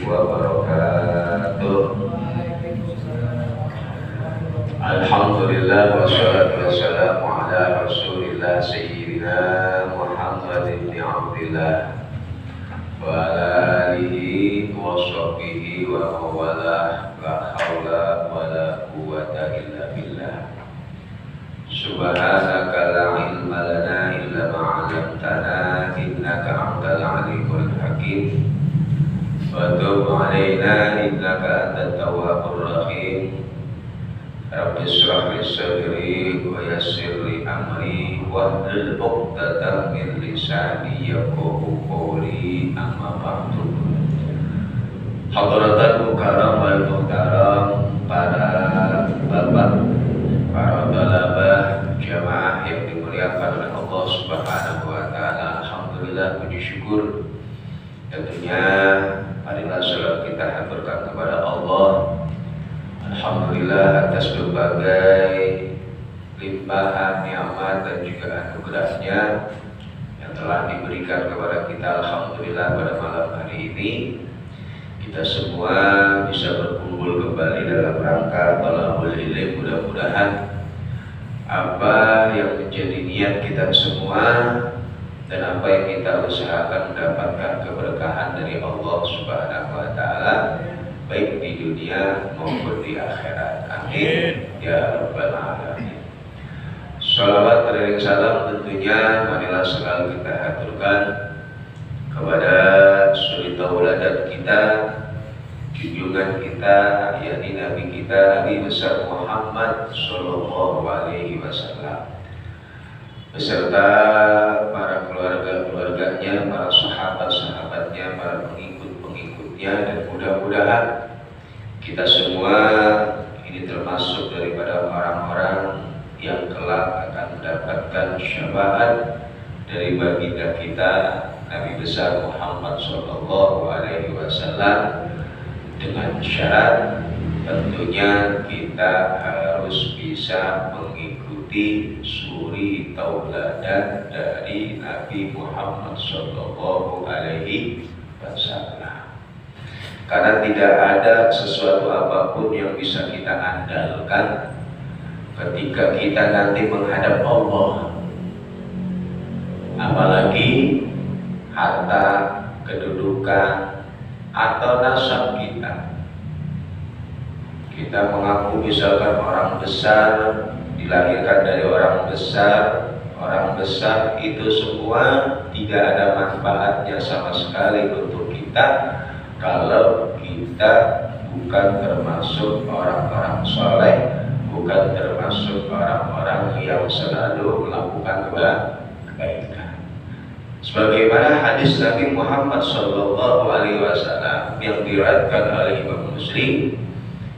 wabarakatuh. Alhamdulillah wassalatu wassalamu ala Rasulillah sayyidina Muhammad ibn Abdillah wa ala alihi wa sahbihi wa mawalah, la haula wa la quwwata illa billah. Subhanaka la ilma lana illa ma 'allamtana innaka antal alimul hakim. Wa tub 'alaina innaka antat tawwabur rahim. Rabbi shrah li sadri wa yassir li amri wahlul 'uqdatam min lisani yafqahu qawli. Amma ba'du. Hadratul karam wal muhtaram, para bapak, para talabah, jamaah yang dimuliakan oleh Allah Subhanahu wa taala. Alhamdulillah, puji syukur tentunya marilah salat kita haturkan kepada Allah. Alhamdulillah atas berbagai limpahan nikmat dan juga anugerahnya yang telah diberikan kepada kita. Alhamdulillah pada malam hari ini kita semua bisa berkumpul kembali dalam rangka thalabul ilm. Mudah-mudahan apa yang menjadi niat kita semua dan apa yang kita usahakan mendapatkan keberkahan dari Allah Subhanahu wa taala baik di dunia maupun di akhirat. Amin ya rabbal alamin. Shalawat dan salam tentunya marilah selalu kita haturkan kepada suri tauladan kita, junjungan kita, yakni Nabi kita, Nabi besar Muhammad Sallallahu Alaihi Wasallam, beserta para keluarga-keluarganya, para sahabat-sahabatnya, para pengikut-pengikutnya, dan mudah-mudahan kita semua ini termasuk daripada orang-orang yang kelak akan mendapatkan syafaat dari baginda kita Nabi besar Muhammad Sallallahu Alaihi Wasallam, dengan syarat tentunya kita harus bisa mengikuti suri tauladan dari Nabi Muhammad Sallallahu Alaihi Wasallam. Karena tidak ada sesuatu apapun yang bisa kita andalkan ketika kita nanti menghadap Allah, apalagi harta, kedudukan, atau nasab kita. Kita mengaku misalkan orang besar, dilahirkan dari orang besar itu semua tidak ada manfaatnya sama sekali untuk kita kalau kita bukan termasuk orang-orang soleh, bukan termasuk orang-orang yang selalu melakukan kebaikan. Sebagaimana hadis Nabi Muhammad Sallallahu Alaihi Wasallam yang diriwayatkan oleh Imam Muslim,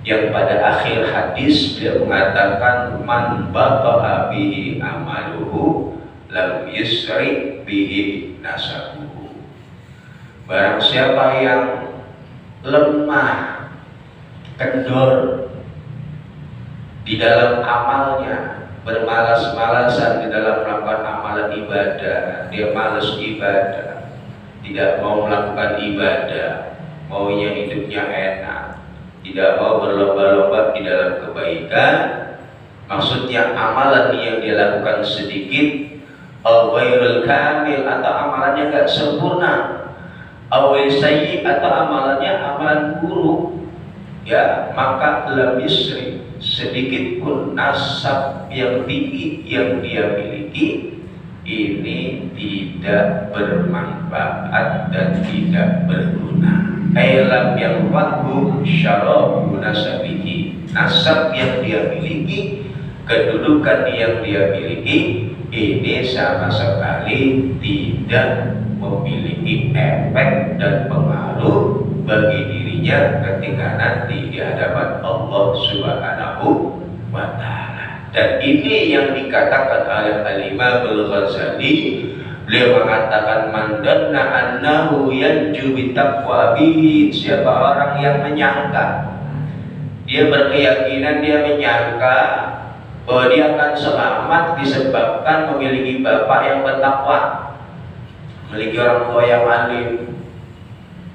yang pada akhir hadis beliau mengatakan, man bata'a bihi amaluhu lam yusri bihi nasabuhu. Barang siapa yang lemah, kendor di dalam amalnya, bermalas-malasan di dalam melakukan amalan ibadah, dia malas ibadah, tidak mau melakukan ibadah, maunya hidupnya enak, tidak mau berlomba-lomba di dalam kebaikan, maksudnya amalan yang dia lakukan sedikit, al-ghairul kamil, atau amalannya gak sempurna, awal sayyi, atau amalannya amalan buruk, ya, maka lam yusri, sedikit pun nasab yang tinggi yang dia miliki ini tidak bermanfaat dan tidak berguna. Ailam yang wahbu syarabu nasabihi, nasab yang dia miliki, kedudukan yang dia miliki ini sama sekali tidak memiliki efek dan pengaruh bagi dirinya ketika nanti di hadapan Allah Subhanahu wa taala. Dan ini yang dikatakan oleh Al-Imam Al-Ghazali. Beliau mengatakan, man danna annahu yanju bitaqwa bihi, siapa orang yang menyangka, dia berkeyakinan, dia menyangka bahwa dia akan selamat disebabkan memiliki bapak yang bertakwa, memiliki orang tua yang alim,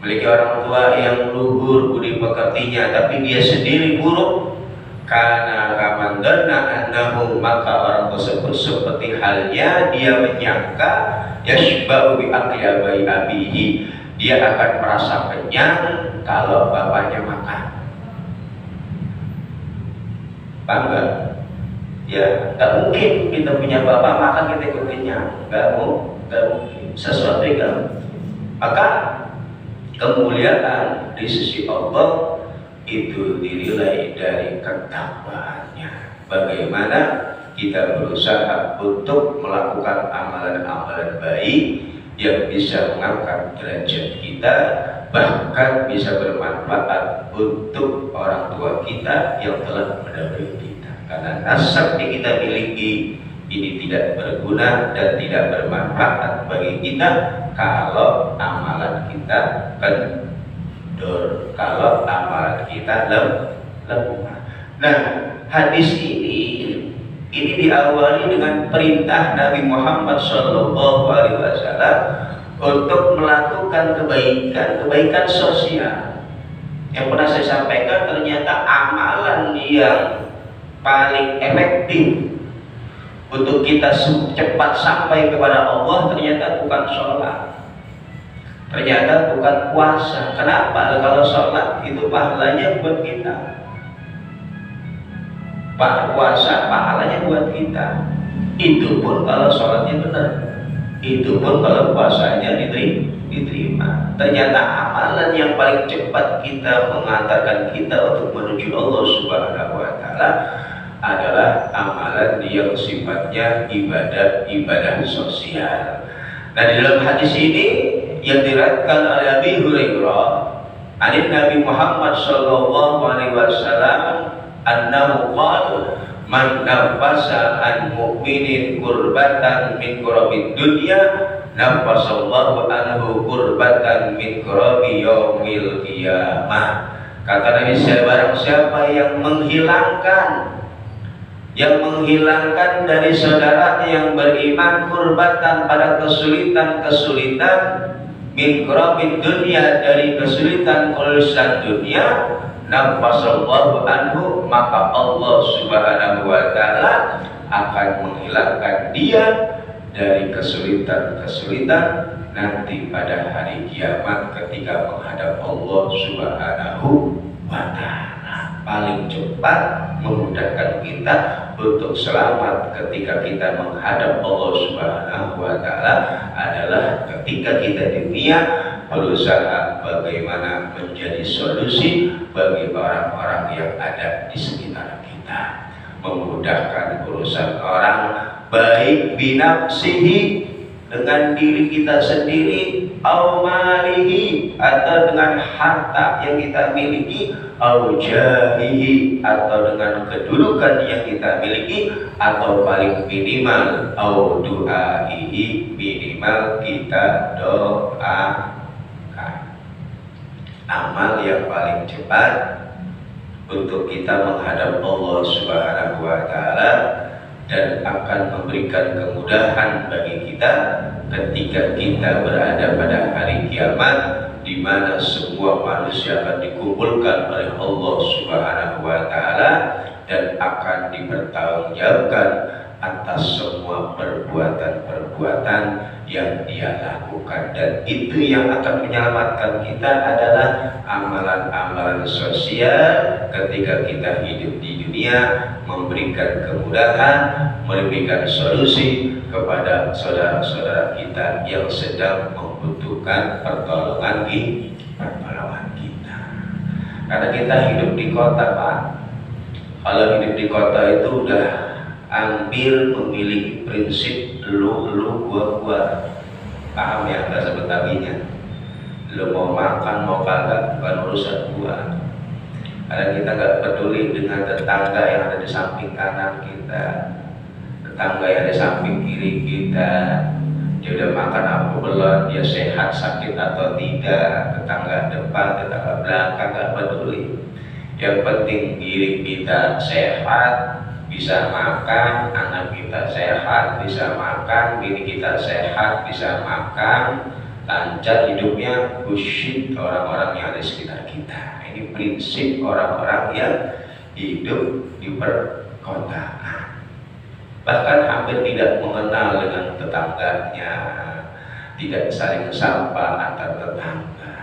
memiliki orang tua yang luhur budi pekertinya, tapi dia sendiri buruk, karena kamandana annahu, maka orang tersebut seperti halnya dia menyangka yashba'u bi akli abihi, dia akan merasa kenyang kalau bapaknya makan. Paham nggak? Ya, nggak mungkin kita punya bapak makan kita ikut kenyang, nggak mungkin. Sesuatu yang maka kemuliaan di sisi Allah itu dinilai dari ketakwaannya. Bagaimana kita berusaha untuk melakukan amalan-amalan baik yang bisa mengangkat derajat kita, bahkan bisa bermanfaat untuk orang tua kita yang telah mendahului kita. Karena nasab yang kita miliki ini tidak berguna dan tidak bermanfaat bagi kita kalau amalan kita kendor, kalau amalan kita lemah. Nah, hadis ini diawali dengan perintah Nabi Muhammad SAW untuk melakukan kebaikan sosial. Yang pernah saya sampaikan, ternyata amalan yang paling efektif untuk kita cepat sampai kepada Allah ternyata bukan sholat, ternyata bukan puasa. Kenapa? Kalau sholat itu pahalanya buat kita, puasa pahalanya buat kita. Itu pun kalau sholatnya benar, itu pun kalau puasanya diterima. Ternyata amalan yang paling cepat kita mengantarkan kita untuk menuju Allah Subhanahu wa Ta'ala adalah amalan yang sifatnya ibadah sosial. Nah, di dalam hadis ini yang diriwayatkan oleh Abi Hurairah, hadis Nabi Muhammad SAW, annahu qala man nafasa an mu'minin kurbatan min kurabid dunya nafasallahu anhu kurbatan min kurabi yaumil qiyamah. Kata Nabi, barang siapa yang menghilangkan dari saudara yang beriman kurbatan pada kesulitan min kurabid dunya, dari kesulitan dunia, nafasallahu anhu, maka Allah Subhanahu wa Ta'ala akan menghilangkan dia dari kesulitan nanti pada hari kiamat ketika menghadap Allah Subhanahu wa Ta'ala. Paling cepat memudahkan kita untuk selamat ketika kita menghadap Allah Subhanahu wa Ta'ala adalah ketika kita di dunia berusaha bagaimana menjadi solusi bagi orang-orang yang ada di sekitar kita, memudahkan urusan orang, baik binafsihi, dengan diri kita sendiri, au malihi, atau dengan harta yang kita miliki, au jahihi, atau dengan kedudukan yang kita miliki, atau paling minimal au du'aihi, minimal kita doa. Amal yang paling cepat untuk kita menghadap Allah Subhanahu wa Ta'ala dan akan memberikan kemudahan bagi kita ketika kita berada pada hari kiamat, di mana semua manusia akan dikumpulkan oleh Allah Subhanahu wa Ta'ala dan akan dipertanggungjawabkan atas semua perbuatan yang dia lakukan. Dan itu yang akan menyelamatkan kita adalah amalan-amalan sosial ketika kita hidup di dunia, memberikan kemudahan, memberikan solusi kepada saudara-saudara kita yang sedang membutuhkan pertolongan kita. Karena kita hidup di kota, Pak. Kalau hidup di kota itu udah hampir memiliki prinsip lu gua. Paham ya bahasa Betawinya? Lu mau makan mau kagak bukan urusan gua. Karena kita nggak peduli dengan tetangga yang ada di samping kanan kita, tetangga yang ada di samping kiri kita, dia udah makan apa belum, dia sehat sakit atau tidak, tetangga depan tetangga belakang nggak peduli. Yang penting diri kita sehat, bisa makan, anak kita sehat, bisa makan, diri kita sehat, bisa makan, lancar hidupnya, khusyuk orang-orang yang ada di sekitar kita. Ini prinsip orang-orang yang hidup di perkotaan. Bahkan hampir tidak mengenal dengan tetangganya, tidak saling sapa antar tetangga.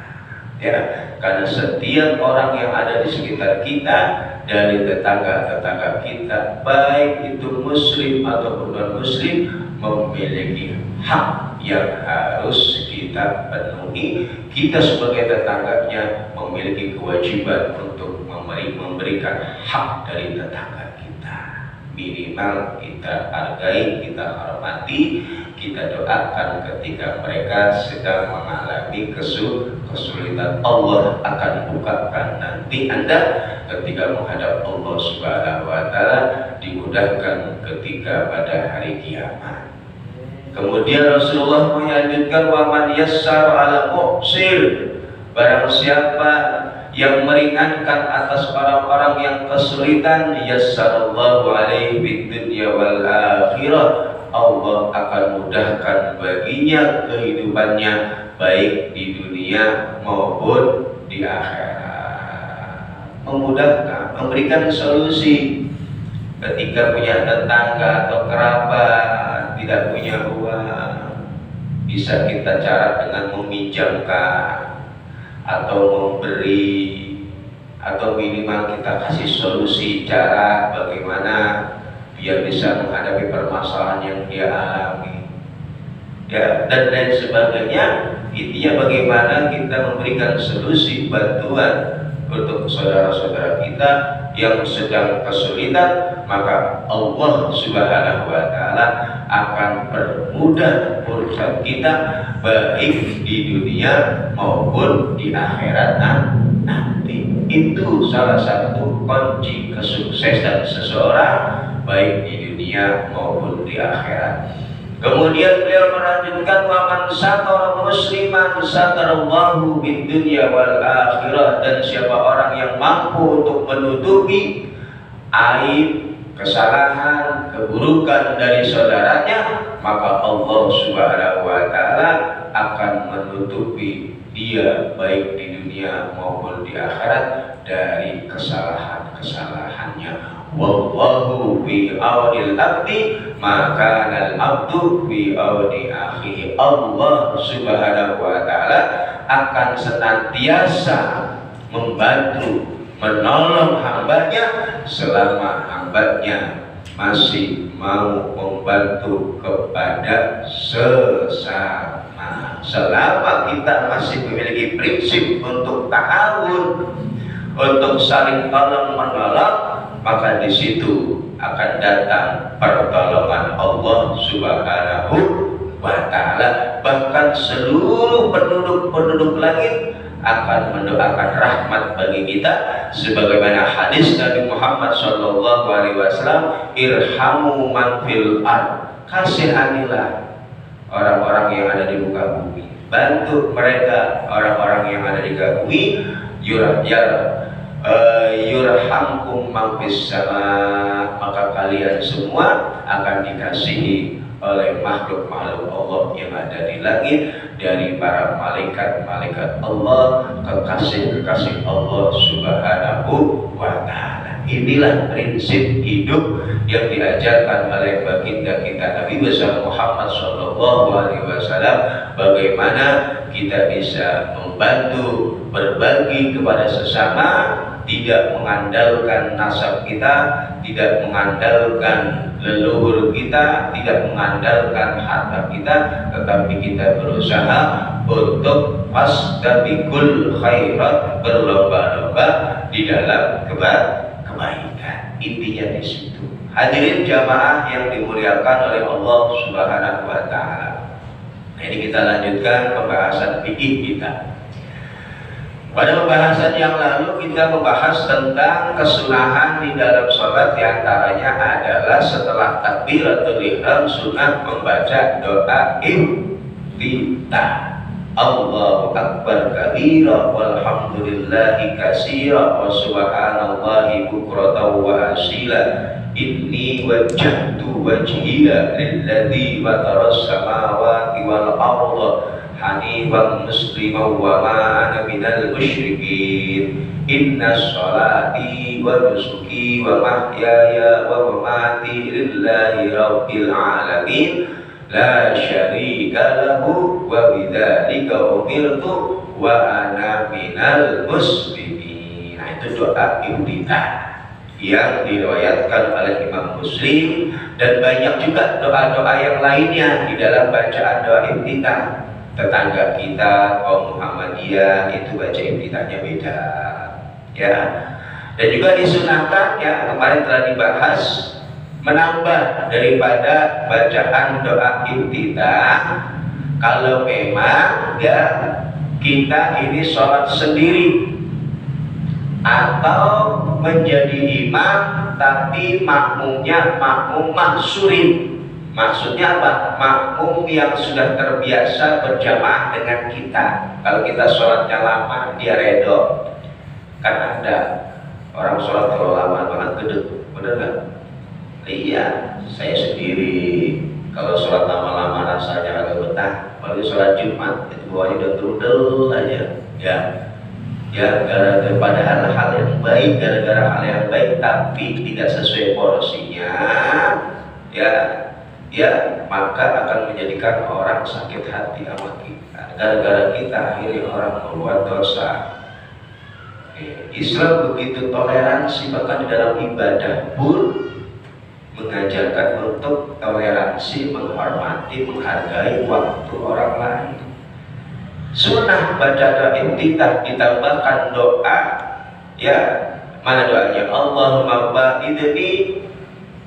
Ya, karena setiap orang yang ada di sekitar kita, dari tetangga-tetangga kita, baik itu muslim ataupun non-muslim, memiliki hak yang harus kita penuhi. Kita sebagai tetangganya memiliki kewajiban untuk memberikan hak dari tetangga kita. Minimal kita hargai, kita hormati, kita doakan ketika mereka sedang mengalami kesulitan. Allah akan bukakan nanti Anda ketika menghadap Allah Subhanahu wa Ta'ala, dimudahkan ketika pada hari kiamat. Kemudian Rasulullah melanjutkan, wa man yassar ala mu'sir, barang siapa yang meringankan atas orang-orang yang kesulitan, yassarallahu alaihi fid dunya wal akhirah, Allah akan mudahkan baginya kehidupannya baik di dunia maupun di akhirat. Memudahkan, memberikan solusi ketika punya tetangga atau kerabat tidak punya uang, bisa kita cara dengan meminjamkan atau memberi, atau minimal kita kasih solusi cara bagaimana biar bisa menghadapi permasalahan yang dia alami, ya, dan lain sebagainya. Intinya bagaimana kita memberikan solusi bantuan untuk saudara-saudara kita yang sedang kesulitan, maka Allah Subhanahu wa Ta'ala akan permudah urusan kita baik di dunia maupun di akhirat nanti. Itu salah satu kunci kesuksesan seseorang baik di dunia maupun di akhirat. Kemudian beliau melanjutkan, wa man satara musliman satarallahu bid dunya wal akhirah, dan siapa orang yang mampu untuk menutupi aib, kesalahan, keburukan dari saudaranya, maka Allah Subhanahu wa Ta'ala akan menutupi dia baik di dunia maupun di akhirat dari kesalahan-kesalahannya. Wallahu fi aunil abdi maka al abdu fi auni akhihi. Allah Subhanahu wa Ta'ala akan senantiasa membantu, menolong hambanya selama hambanya masih mau membantu kepada sesama. Selama kita masih memiliki prinsip untuk ta'awun, untuk saling tolong menolong, maka di situ akan datang pertolongan Allah Subhanahu wa Ta'ala. Bahkan seluruh penduduk langit akan mendoakan rahmat bagi kita, sebagaimana hadis Nabi Muhammad SAW, irhamu man fil ard, kasihanilah orang-orang yang ada di muka bumi, bantu mereka orang-orang yang ada di muka bumi, yurhamkum man fis sama, maka kalian semua akan dikasihi oleh makhluk-makhluk Allah yang ada di langit, dari para malaikat-malaikat Allah, kekasih-kekasih Allah Subhanahu wa Ta'ala. Inilah prinsip hidup yang diajarkan oleh baginda kita Nabi besar Muhammad SAW, bagaimana kita bisa membantu, berbagi kepada sesama, tidak mengandalkan nasab kita, tidak mengandalkan leluhur kita, tidak mengandalkan harta kita, tetapi kita berusaha untuk fastabiqul khairat, berlomba-lomba di dalam kebaikan. Intinya di situ. Hadirin jamaah yang dimuliakan oleh Allah Subhanahu wa Ta'ala. Ini kita lanjutkan pembahasan fikih kita. Pada pembahasan yang lalu kita membahas tentang kesunahan di dalam sholat, diantaranya adalah setelah takbiratul ihram sunnah membaca doa iftitah. Allahu akbar kabira walhamdulillahi katsira wa subhanallahi bukratan wa asila. Inni wajjahtu wajhiya lilladzi fatara as-samawati wal arda hanifan musliman wa ma ana minal musyrikin. Inna sholati wa nusuki wa mahyaya wa mamati lillahi rabbil alamin la syarika lahu wa bidzalika umirtu wa ana minal muslimin. Nah, itu doa iftitah yang diriwayatkan oleh Imam Muslim, dan banyak juga doa-doa yang lainnya di dalam bacaan doa iftitah. Tetangga kita kaum Muhammadiyah itu baca iftitahnya beda, ya. Dan juga disunahkan, ya, kemarin telah dibahas, menambah daripada bacaan doa iftitah kalau memang, ya, kita ini sholat sendiri atau menjadi imam tapi makmumnya makmum mahsurin. Maksudnya apa? Makmum yang sudah terbiasa berjamaah dengan kita. Kalau kita sholatnya lama, dia redo. Kan ada orang sholat kalau lama banget gedeg, bener nggak? Iya, saya sendiri kalau sholat lama-lama rasanya agak betah. Kalau sholat Jumat itu bawahnya udah trudel aja, ya. Ya, gara-gara padahal hal yang baik, gara-gara hal yang baik tapi tidak sesuai porsinya, ya, maka akan menjadikan orang sakit hati sama kita. Gara-gara kita akhirnya orang membuat dosa. Islam begitu toleransi, bahkan di dalam ibadah pun mengajarkan untuk toleransi, menghormati, menghargai waktu orang lain. Sunnah baca doa iftitah ditambahkan doa, ya, mana doanya? Allahumma ba'idni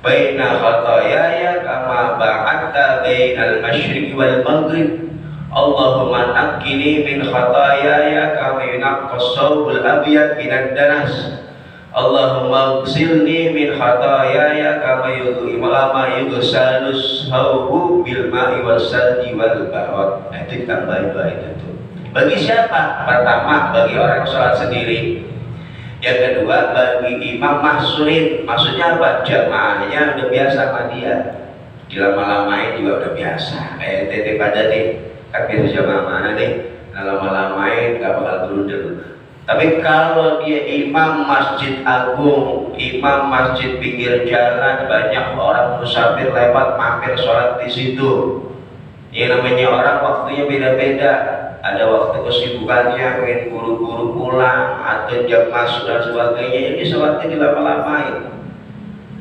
baina khotoyaya kama ba'adta bainal masyriqi wal maghrib. Allahumma naqqini min khotoyaya kama yunaqqas thawbul abyad minad danas. Allahumma ighsilni min khotoyaya kama yughsalus thawbu bil ma'i wassalji wal barad. Nah, itu ditambahin doa itu tuh. Bagi siapa? Pertama, bagi orang sholat sendiri. Yang kedua, bagi imam mahsurin. Maksudnya apa? Jamaahnya udah biasa sama dia, dilama-lamain juga udah biasa. Kayak tete pada nih, kan biasa jamaah mana nih, lama-lamain gak bakal berudel. Tapi kalau dia imam masjid agung, imam masjid pinggir jalan, banyak orang musafir lewat mampir sholat di situ. Ini namanya orang waktunya beda-beda. Ada waktu kesibukannya, pengen buru-buru pulang atau jam masuk dan sebagainya. Ini sholatnya dilama-lamain,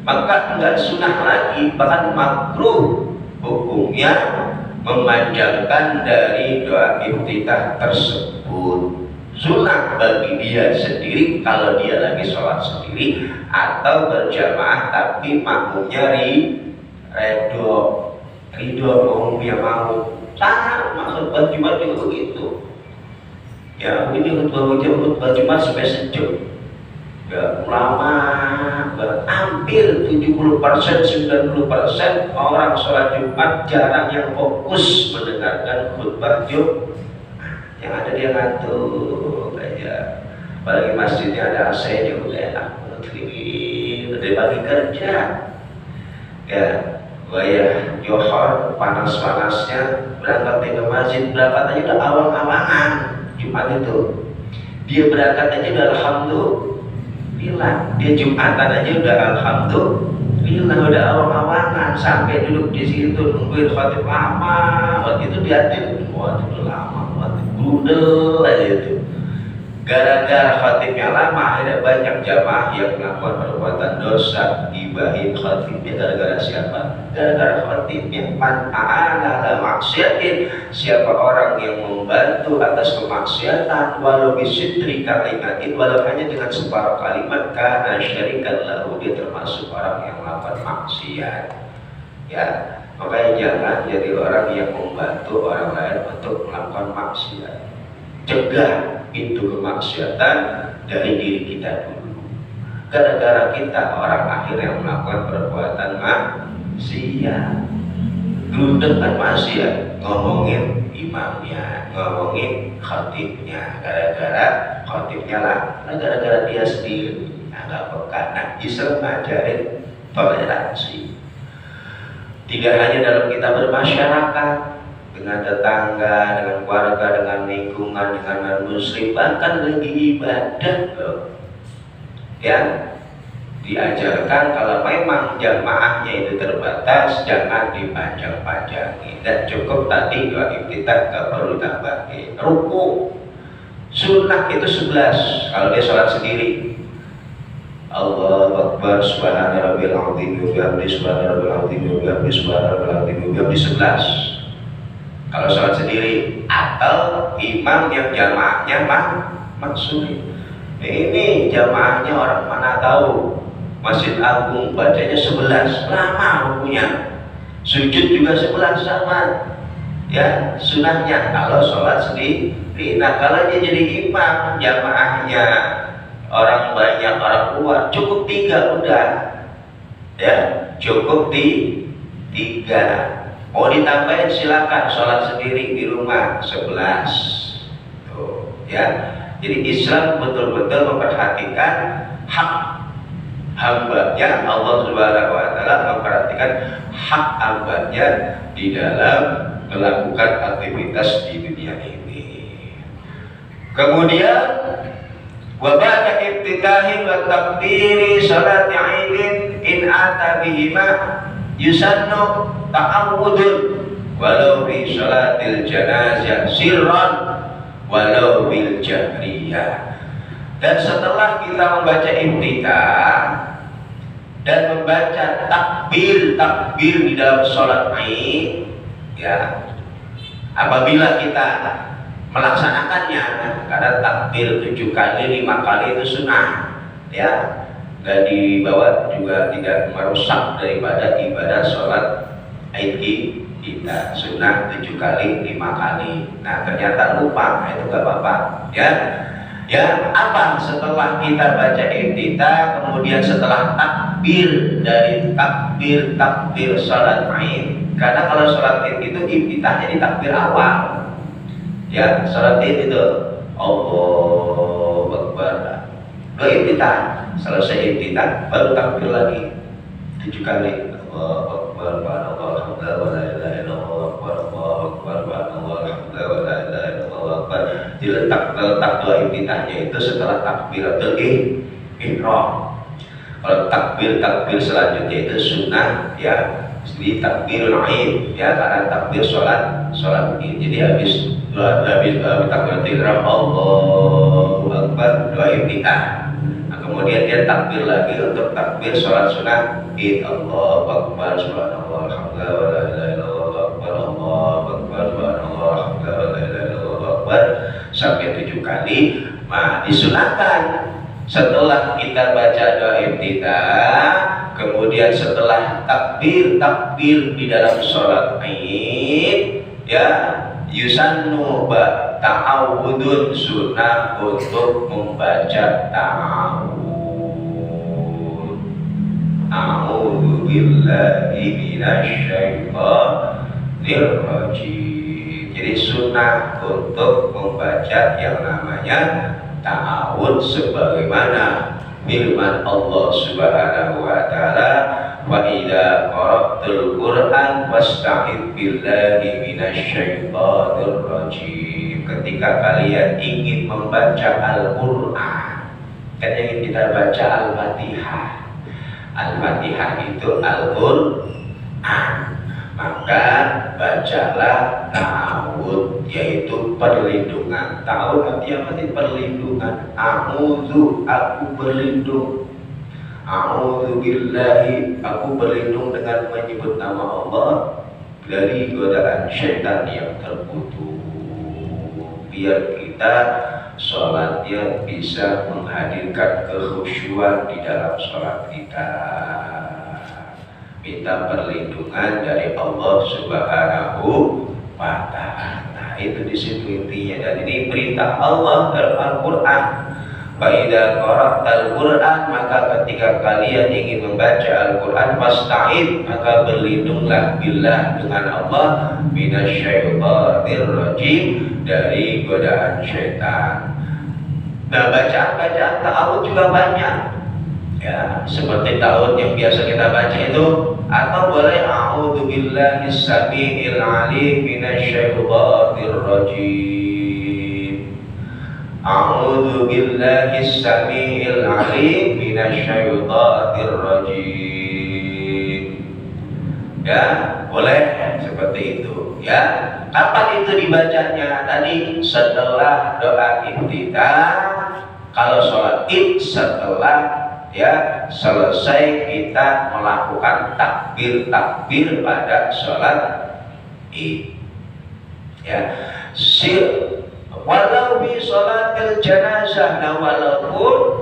maka enggak sunnah lagi, bahkan makruh hukumnya memanjangkan dari doa iftitah tersebut. Sunnah bagi dia sendiri kalau dia lagi sholat sendiri atau berjamaah tapi makmumnya ridho mau dia mau. Sama khutbah Jumat juga begitu. Ya, ini khutbah Jumat sampai sejam. Ya, lama, hampir 70%, 90% orang sholat Jumat jarang yang fokus mendengarkan khutbah Jumat. Yang ada dia ngantuk aja. Apalagi masjidnya ada AC-nya, udah enak banget, udah pagi kerja. Ya, bayar johor panas-panasnya berangkat ke masjid, berangkat aja udah awang-awangan Jumat itu. Dia berangkat aja udah alhamdulillah, dia Jumatan aja udah alhamdulillah, udah awang-awangan, sampai duduk di situ nungguin khatib lama. Waktu itu diatin, waktu itu lama, waktu brudel aja itu. Gara-gara khatibnya lama, ada banyak jamaah yang melakukan perbuatan dosa, gibahin khatibnya. Gara-gara siapa? Gara-gara khatibnya. Man a'ana ala maksiatin, siapa orang yang membantu atas kemaksiatan, walau bisitri kalimatin, walau hanya dengan separuh kalimat, karena syarikat lahu, dia termasuk orang yang melakukan maksiat. Ya, makanya jangan jadi orang yang membantu orang lain untuk melakukan maksiat. Cegah itu kemaksiatan dari diri kita dulu. Gara-gara kita orang akhirnya melakukan perbuatan maksiat. Geruduk kan maksiat, ngomongin imamnya, ngomongin khatibnya. Gara-gara khatibnya lah, gara-gara dia sendiri agak peka. Nah, Islam ngajarin toleransi. Tidak hanya dalam kita bermasyarakat, dengan tetangga, dengan keluarga, dengan lingkungan, dengan non-muslim, bahkan lagi ibadah loh. Ya, diajarkan kalau memang jamaahnya itu terbatas, jangan dipanjang-panjangi. Dan cukup tadi doa iftitah, gak perlu tambahin. Ruku sunnah itu 11 kalau dia sholat sendiri. Allahu Akbar, subhana rabbil azim wa bihamdihi, subhana rabbil azim wa bihamdihi, subhana rabbil azim wa bihamdihi 11 kalau sholat sendiri. Atau imam yang jamaahnya maksud ini jamaahnya orang mana tahu, Masjid Agung bacanya 11, lama rukunya, sujud juga 11 sama ya sunahnya kalau sholat sendiri. Nah kalau dia jadi imam, jamaahnya orang banyak, orang luar, cukup 3 udah ya, cukup di 3. Mau ditambahin silakan, sholat sendiri di rumah 11 tuh ya. Jadi Islam betul-betul memperhatikan hak hambanya. Allah Subhanahu wa Ta'ala memperhatikan hak hambanya di dalam melakukan aktivitas di dunia ini. Kemudian wa ba'da iftitahi wa takbiri salati 'aidin in ata bihima yusannu ta'awudun walau fi salatil janazah sirran walau bil jahriyah. Dan setelah kita membaca iftitah dan membaca takbir di dalam sholat Id ya, apabila kita melaksanakannya, karena takbir 7 kali 5 kali itu sunnah ya, dan dibawa juga tidak merusak daripada ibadah sholat Id kita. Sunnah 7 kali 5 kali. Nah ternyata lupa, itu gak apa-apa ya. Ya apa setelah kita baca iftitah, kemudian setelah takbir dari takbir sholat Id, karena kalau sholat Id itu iftitahnya di takbir awal ya, sholat Id itu Allahu Akbar, iftitah, selesai iftitah baru takbir lagi 7 kali. Allahu Akbar, alhamdulillah, wa la ilaha illallah, Allahu Akbar, alhamdulillah, wa la ilaha illallah. Diletak doa iftitahnya itu setelah takbiratul ihram. Kalau takbir selanjutnya itu sunnah ya, di takbirul Id ya, karena takbir sholat Id. Jadi habis takbiratul ihram Allahu Akbar, doa iftitah. Kemudian dia takbir lagi untuk takbir sholat sunnah Id. Allahu Akbar, subhanallah, alhamdulillah, wa la ilaha illallah, akbar, Allahu Akbar, subhanallah, alhamdulillah, wa la ilaha illallah, akbar, sampai 7 kali. Nah, disunahkan setelah kita baca doa iftitah, kemudian setelah takbir di dalam sholat Id ya, yusannu ta'awudun, sunnah untuk membaca ta'awud. A'udzu billahi minasy syaithanir rajim. Jadi sunnah untuk membaca yang namanya ta'awud sebagaimana firman Allah Subhanahu wa Ta'ala, wa idza qara'tul Qur'an fasta'id billahi minasy syaithanir rajim. Ketika kalian ingin membaca Al-Qur'an, kan yang kita baca Al-Fatihah. Al-Fatihah itu Al-Qur'an, maka bacalah ta'awud, yaitu perlindungan. Ta'awud artinya apa? Perlindungan. A'udzu, aku berlindung. A'udzu billahi, aku berlindung dengan menyebut nama Allah dari godaan syaitan yang terkutuk. Biar kita sholatnya bisa menghadirkan kekhusyuan di dalam sholat kita. Minta perlindungan dari Allah Subhanahu wa Ta'ala. Nah, itu di situ intinya, dan ini perintah Allah dalam Al-Qur'an. Fa idza qara'tal Qur'an, maka ketika kalian ingin membaca Al-Qur'an, fasta'id, maka berlindunglah billah dengan Allah, minasyaitonir rajim, dari godaan syaitan. Nah, bacaan ta'awud juga banyak Ya, seperti ta'awudz yang biasa kita baca itu, atau boleh a'udzubillahi samiil alim minasyaitonir rajim. A'udzubillahi samiil alim minasyaitonir rajim. Ya, boleh seperti itu. Ya, kapan itu dibacanya? Tadi setelah doa iftitah. Kalau sholat id setelah ya selesai kita melakukan takbir pada sholat id. Ya, walau bi sholatil jenazah, nah walaupun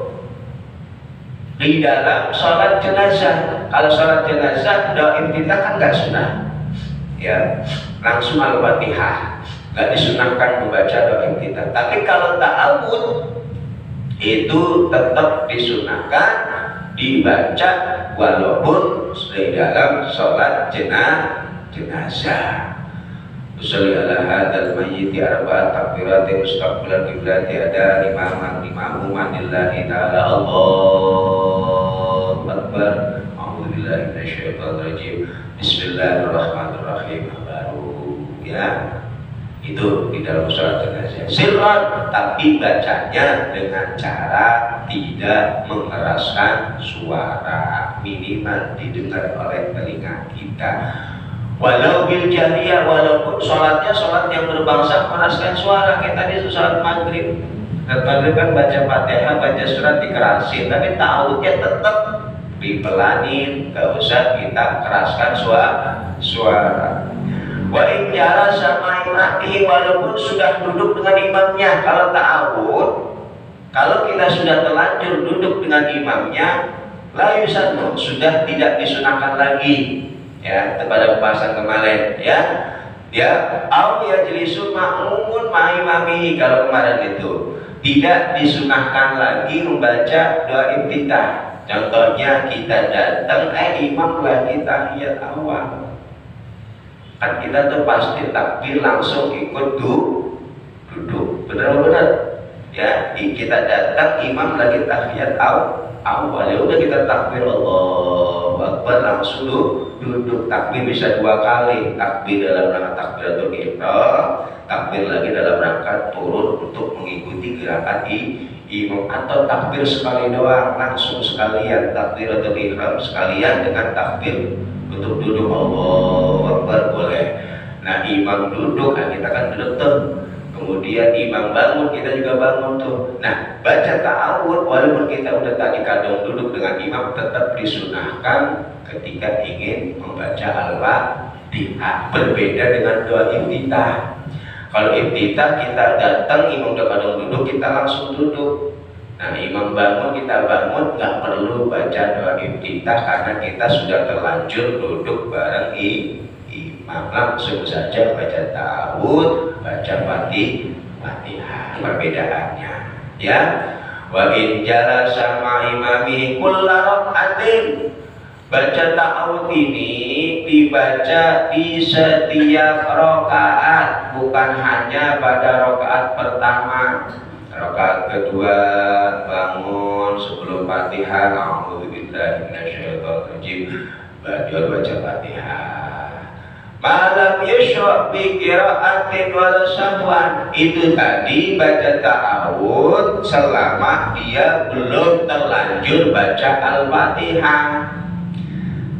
di dalam sholat jenazah. Kalau sholat jenazah doa iftitah kan nggak sunnah, ya langsung al-fatihah, nggak disunahkan membaca doa iftitah. Tapi kalau ta'awudz itu tetap disunahkan dibaca walaupun di dalam sholat jenazah. Usolli ala hadzal mayyiti arba'at takbiratin mustaqbilal qiblati ada imaman lillahi ta'ala. Allahu akbar. A'udzubillahi minasyaitonir rajim. Bismillahirrahmanirrahim. Baru ya itu di dalam sholat jenazah sirran, tapi bacanya dengan cara tidak mengeraskan suara, minimal didengar oleh telinga kita. Walau bil jahriyah, walaupun sholatnya sholat yang berbangsa mengeraskan suara. Kayak tadi sholat maghrib, maghrib kan baca fatihah, baca surat dikerasin, tapi ta'awudznya tetap dipelanin, gak usah kita keraskan suara. Wa in jara sama imamihi, walaupun sudah duduk dengan imamnya. Kalau ta'awudz, kalau kita sudah terlanjur duduk dengan imamnya, la yusannu, sudah tidak disunahkan lagi. Ya, kepada pembahasan kemarin ya. Au yajlisu ma'mumun ma'imamihi, kalau kemarin itu tidak disunahkan lagi membaca doa iftitah. Contohnya kita datang imam lagi tahiyat awal, kan kita tuh pasti takbir langsung ikut duduk, benar-benar ya. Kita datang imam lagi tahiyat awal, ya udah kita takbir Allahu Akbar langsung duduk. Takbir bisa 2 kali, takbir dalam rangka takbiratul ihram, takbir lagi dalam rangka turun untuk mengikuti gerakan imam, atau takbir sekali doang langsung sekalian takbiratul ihram sekalian dengan takbir untuk duduk Allahu Akbar boleh. Nah imam duduk, kita kan duduk tuh, kemudian imam bangun, kita juga bangun tuh. Nah baca ta'awudz walaupun kita udah tadi kadang duduk dengan imam, tetap disunahkan ketika ingin membaca al-fatihah. Berbeda dengan doa iftitah. Kalau iftitah kita datang, imam udah kadang duduk, kita langsung duduk. Nah imam bangun, kita bangun, nggak perlu baca doa iftitah karena kita sudah terlanjur duduk bareng imam, langsung saja baca ta'awudz, baca fatihah. Perbedaannya ya. Wa in jalasa ma imami kulla rak'atin, baca ta'awudz ini dibaca di setiap rakaat, bukan hanya pada rakaat pertama. Rakaat kedua bangun sebelum Fatihah, a'udzubillahi minasyaitonir rajim, baca Fatihah. Malam yusra bi qira'atin wal sahwan, itu tadi baca ta'awudz selama dia belum terlanjur baca Al-Fatihah.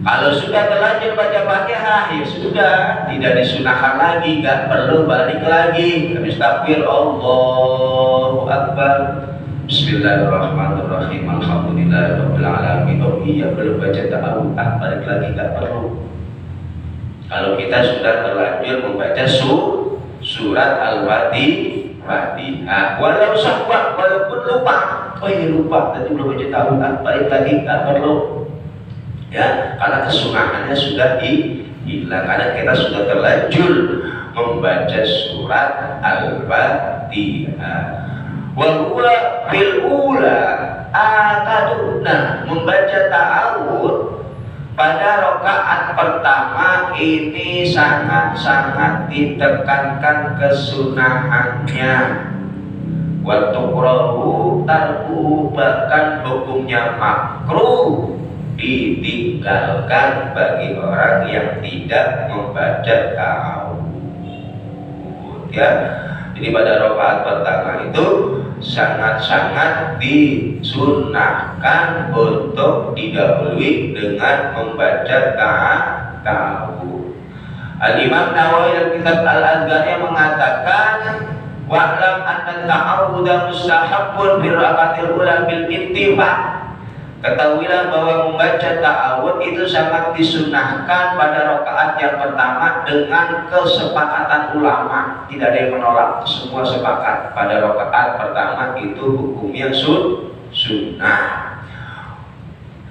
Kalau sudah terlanjur baca Fatihah, ya sudah, tidak disunahkan lagi, nggak perlu balik lagi. Habis takbir Allahu Akbar, Bismillahirrahmanirrahim, Alhamdulillahirabbil alamin. Oh iya, belum baca ta'awudz, balik lagi, nggak perlu. Kalau kita sudah terlanjur membaca surat Al-Fatihah, walau sahwa, walaupun lupa. Oh iya lupa, tadi belum baca ta'awudz, balik lagi, nggak perlu. Ya, karena kesunahannya sudah hilang, karena kita sudah terlanjur membaca surat Al-Fatihah. Wa huwa fil ula ataduna, membaca ta'awudz pada rakaat pertama ini sangat-sangat ditekankan kesunahannya. Wa tuqra'u tarku, bahkan hukumnya makruh ditinggalkan bagi orang yang tidak membaca ta'awudz. Ya, jadi pada rakaat pertama itu sangat-sangat disunnahkan untuk didahului dengan membaca ta'awudz. Al-Imam Nawawi dalam kitab Al-Adhkar mengatakan, wa'lam anna ta'awudha mustahabbun bil rakatil ula bil ittifaq. Ketahuilah bahwa membaca ta'awudz itu sangat disunahkan pada rakaat yang pertama dengan kesepakatan ulama. Tidak ada yang menolak, semua sepakat pada rakaat pertama itu hukumnya sunnah.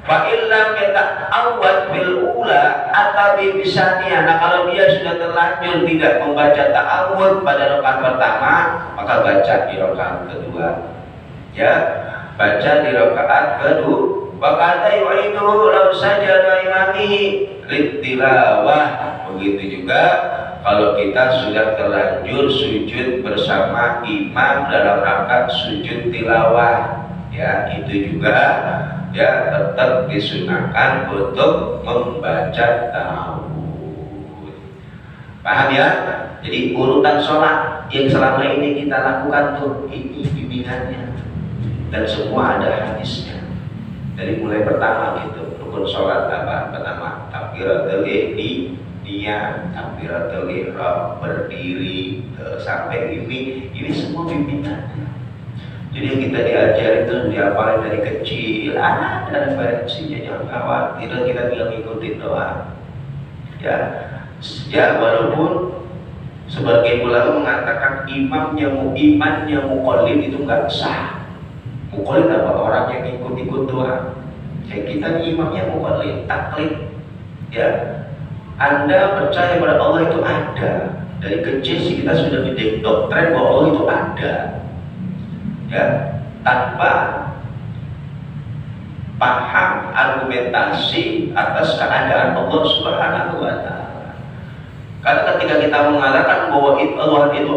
Fa illam yata'awwad bil ula atabi bisaniya. Nah, kalau dia sudah terlanjur tidak membaca ta'awudz pada rakaat pertama, maka baca di rakaat kedua. Ya, baca di rakaat kedua. Wa kata yu'idu law sajada imamihi litilawah. Begitu juga kalau kita sudah terlanjur sujud bersama imam dalam rakaat sujud tilawah, ya itu juga ya tetap disunahkan untuk membaca ta'awudz. Paham ya? Jadi urutan sholat yang selama ini kita lakukan tuh, ini bimbingannya dan semua ada hadisnya. Dari mulai pertama gitu, rukun sholat apa? Pertama takbiratul ihram, takbiratul ihram, berdiri sampai ini semua bimbingannya. Jadi yang kita diajar itu dihafalin dari kecil, ada referensinya, jangan khawatir, kita tinggal ngikutin doang. Ya walaupun sebagai ulama mengatakan imannya muqallid itu nggak sah. Muqallid apa? Orang yang ikut-ikut doang. Ya kita imamnya muqallid, taklid. Ya, Anda percaya pada Allah itu ada. Dari kecil sih kita sudah didoktrin bahwa Allah itu ada. Ya, tanpa paham argumentasi atas keadaan Allah Subhanahu wa Ta'ala. Karena ketika kita mengatakan bahwa Allah itu